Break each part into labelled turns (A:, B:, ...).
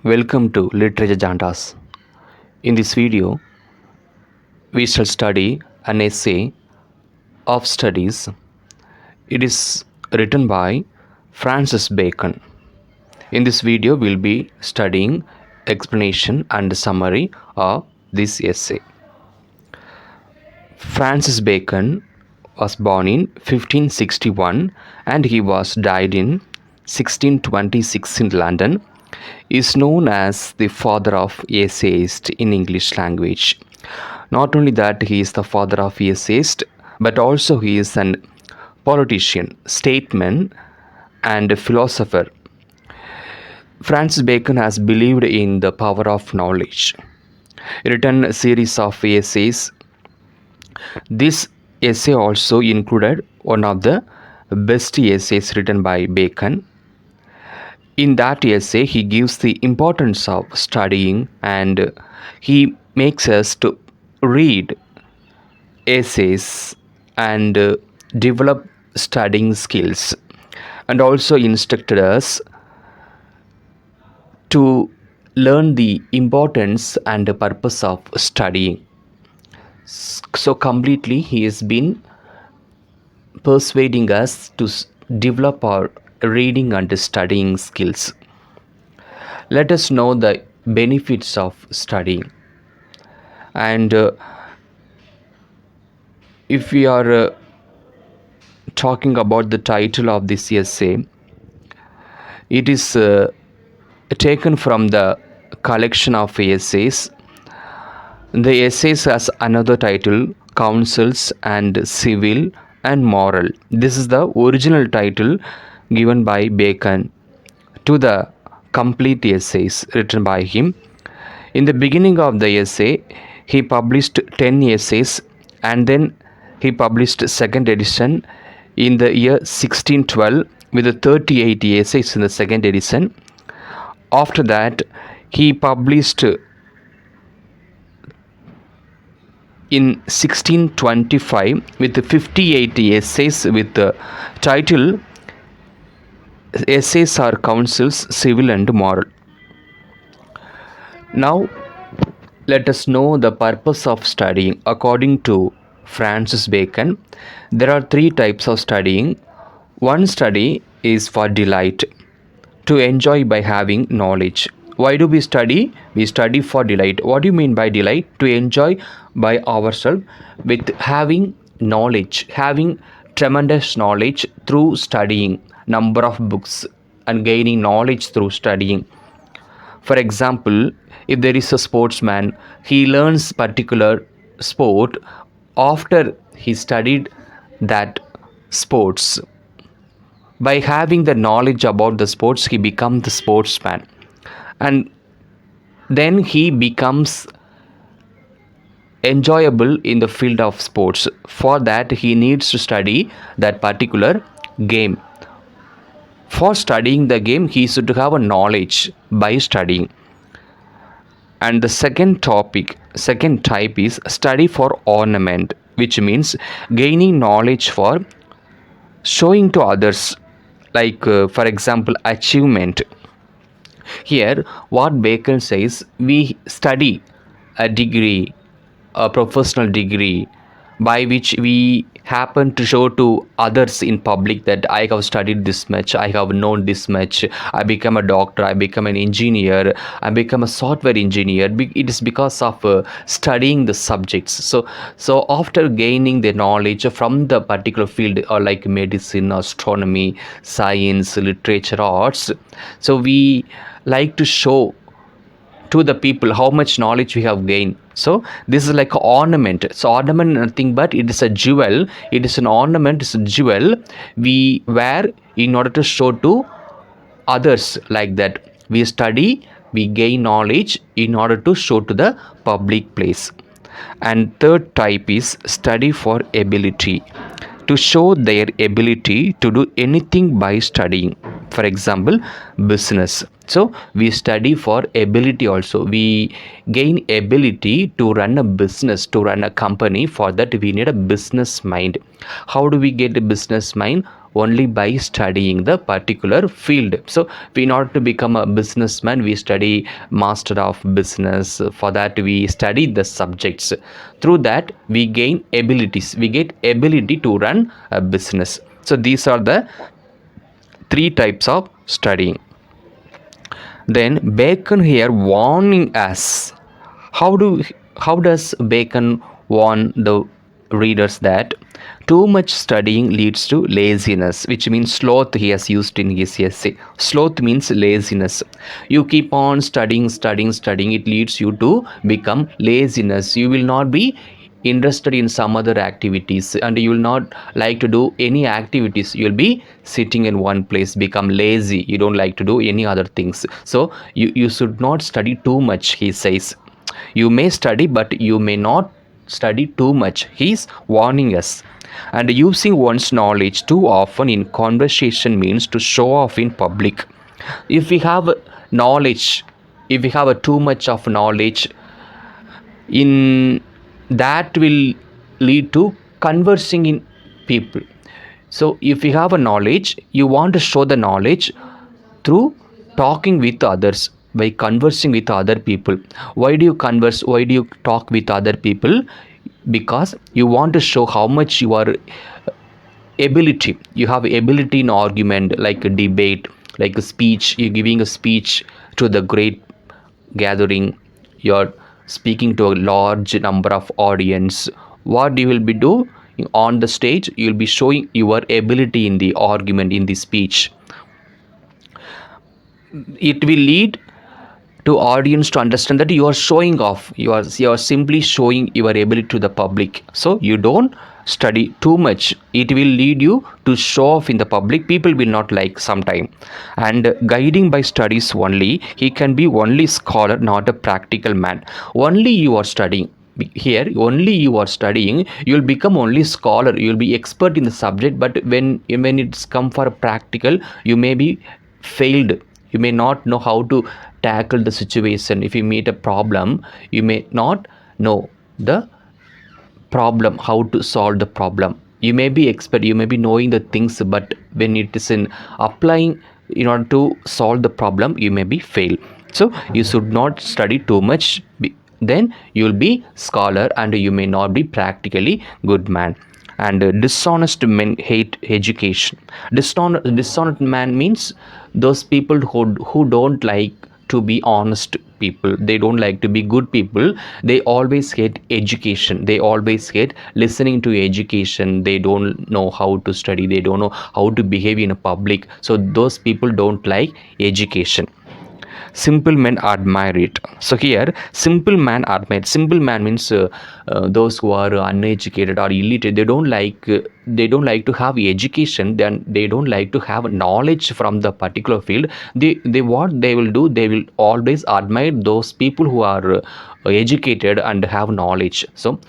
A: Welcome to Literature Jandas. In this video, we shall study an essay of studies. It is written by Francis Bacon. In this video, we'll be studying explanation and summary of this essay. Francis Bacon was born in 1561 and he was died in 1626 in London. Is known as the father of essayist in English language. Not only that he is the father of essayist, but also he is an politician, statesman, and a philosopher. Francis Bacon has believed in the power of knowledge. Written a series of essays. This essay also included one of the best essays written by Bacon. In that essay, he gives the importance of studying and he makes us to read essays and develop studying skills, and also instructed us to learn the importance and the purpose of studying. So completely he has been persuading us to develop our reading and studying skills. Let us know the benefits of studying. And if we are talking about the title of this essay, it is taken from the collection of essays. The essays has another title, Counsels and Civil and Moral. This is the original title given by Bacon to the complete essays written by him. In the beginning of the essay, he published 10 essays and then he published second edition in the year 1612 with the 38 essays in the second edition. After that, he published in 1625 with 58 essays with the title Essays or Counsels, Civil and Moral. Now, let us know the purpose of studying. According to Francis Bacon, there are three types of studying. One study is for delight, to enjoy by having knowledge. Why do we study? We study for delight. What do you mean by delight? To enjoy by ourselves with having knowledge, having tremendous knowledge through studying number of books and gaining knowledge through studying. For example, if there is a sportsman, he learns particular sport after he studied that sports. By having the knowledge about the sports, he becomes the sportsman, and then he becomes enjoyable in the field of sports. For that, he needs to study that particular game. For studying the game, he should have a knowledge by studying. And the second type is study for ornament, which means gaining knowledge for showing to others, like for example, achievement. Here, what Bacon says, we study a degree, a professional degree, by which we happen to show to others in public that I have studied this much, I have known this much, I become a doctor, I become an engineer, I become a software engineer. It is because of studying the subjects. So after gaining the knowledge from the particular field, or like medicine, astronomy, science, literature, arts, so we like to show to the people how much knowledge we have gained. So this is like an ornament. So ornament nothing but it is a jewel. It is an ornament, it's a jewel we wear in order to show to others. Like that, we study, we gain knowledge in order to show to the public place. And third type is study for ability, to show their ability to do anything by studying. For example, business. So we study for ability also. We gain ability to run a business, to run a company. For that, we need a business mind. How do we get a business mind? only by studying the particular field. So in order to become a businessman, we study master of business. For that we study the subjects. Through that we gain abilities, we get ability to run a business. So these are the three types of studying. Then Bacon here warning us. How does Bacon warn the readers that too much studying leads to laziness, which means sloth he has used in his essay. Sloth means laziness. You keep on studying, it leads you to become laziness. You will not be interested in some other activities, and you will not like to do any activities. You will be sitting in one place, become lazy. You don't like to do any other things. So you should not study too much, he says. You may study, but you may not study too much. He's warning us. And using one's knowledge too often in conversation means to show off in public. If we have knowledge, if we have a too much of knowledge, in that will lead to conversing in people. So if you have a knowledge, you want to show the knowledge through talking with others, by conversing with other people. Why do you converse, why do you talk with other people? Because you want to show how much you are ability, you have ability in argument, like a debate, like a speech. You're giving a speech to the great gathering, you're speaking to a large number of audience. What you will be do on the stage? You'll be showing your ability in the argument, in the speech. It will lead to audience to understand that you are showing off, you are simply showing your ability to the public. So you don't study too much, it will lead you to show off in the public. People will not like sometime. And guiding by studies only, he can be only scholar, not a practical man. Only you are studying here, only you are studying, you will become only scholar, you will be expert in the subject. But when it's come for a practical, you may be failed. You may not know how to tackle the situation. If you meet a problem, you may not know the problem, how to solve the problem. You may be expert, you may be knowing the things, but when it is in applying in order to solve the problem, you may be fail. So you should not study too much, then you will be scholar and you may not be practically good man. And dishonest men hate education. Dishonest man means those people who don't like to be honest people, they don't like to be good people. They always hate education, they always hate listening to education. They don't know how to study, they don't know how to behave in a public. So those people don't like education. Simple men admire it. So here simple man admire, simple man means those who are uneducated or illiterate. They don't like to have education, then they don't like to have knowledge from the particular field. They what they will do, they will always admire those people who are educated and have knowledge. So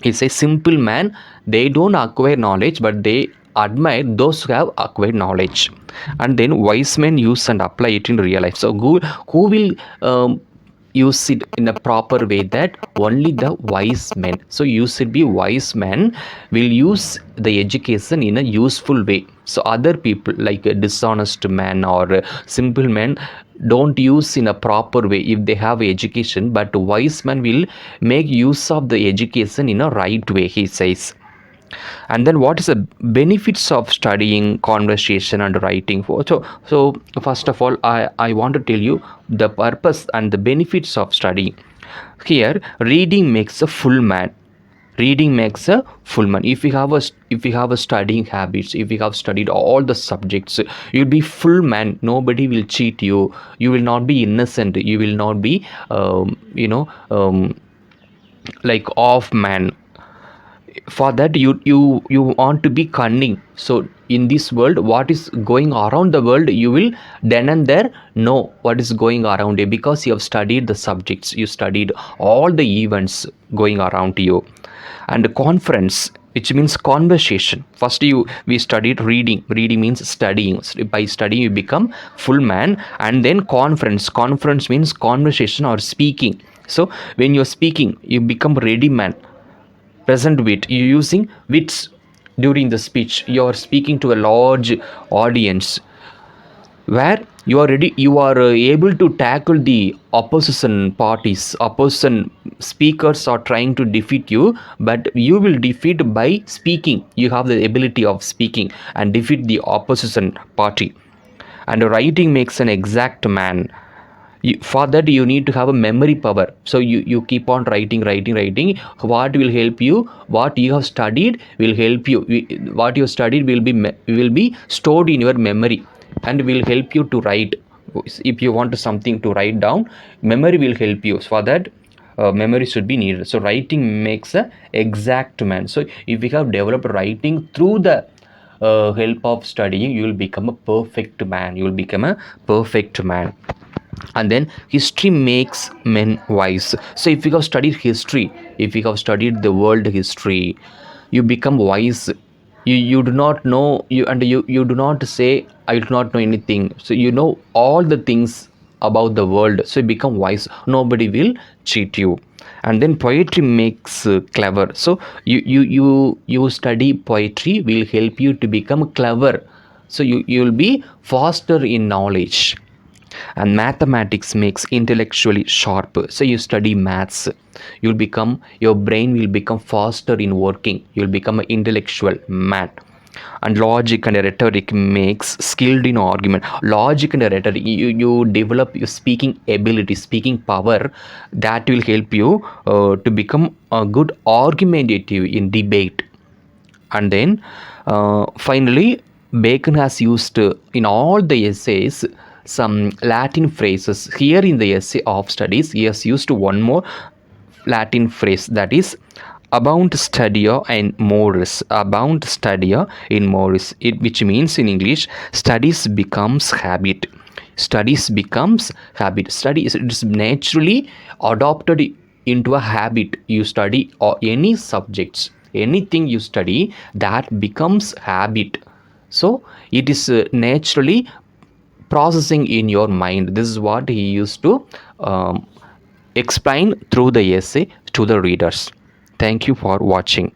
A: it's a simple man, they don't acquire knowledge, but they admire those who have acquired knowledge. And then wise men use and apply it in real life. So who will use it in a proper way? That only the wise men. So you should be wise men will use the education in a useful way. So other people like a dishonest man or a simple man don't use in a proper way if they have education, but wise man will make use of the education in a right way, he says. And then what is the benefits of studying conversation and writing for? So first of all, I want to tell you the purpose and the benefits of studying. Here reading makes a full man. Reading makes a full man. If you have a studying habits, if you have studied all the subjects, you'll be full man. Nobody will cheat you, you will not be innocent, you will not be like off man. For that you want to be cunning. So in this world, what is going around the world, you will then and there know what is going around you, because you have studied the subjects, you studied all the events going around you. And conference, which means conversation. First we studied reading means studying. By studying you become full man. And then conference means conversation or speaking. So when you're speaking, you become ready man, present wit, you using wits. during the speech. You are speaking to a large audience where you are able to tackle the opposition parties. Opposition speakers are trying to defeat you, but you will defeat by speaking. You have the ability of speaking and defeat the opposition party. And writing makes an exact man. For that you need to have a memory power. So you keep on writing. What will help you? What you have studied will help you. What you studied will be stored in your memory and will help you to write. If you want something to write down, memory will help you. For that, memory should be needed. So writing makes a exact man. So if you have developed writing through the help of studying, you will become a perfect man. You will become a perfect man. And then history makes men wise. So if you have studied history, if you have studied the world history, you become wise. You do not know, you do not say I do not know anything. So you know all the things about the world, so you become wise. Nobody will cheat you. And then poetry makes clever. So you study poetry will help you to become clever. So you will be faster in knowledge. And mathematics makes intellectually sharp. So you study maths, your brain will become faster in working. You'll become an intellectual man. And logic and rhetoric makes skilled in argument. Logic and rhetoric, you develop your speaking ability, speaking power. That will help you to become a good argumentative in debate. And then finally, Bacon has used in all the essays some Latin phrases. Here in the essay of studies, he has used one more Latin phrase, that is abound studia in mores. Abound studia in mores, which means in English, studies becomes habit. Studies becomes habit. Study is, it is naturally adopted into a habit. You study or any subjects, anything you study, that becomes habit. So it is naturally processing in your mind. This is what he used to explain through the essay to the readers. Thank you for watching.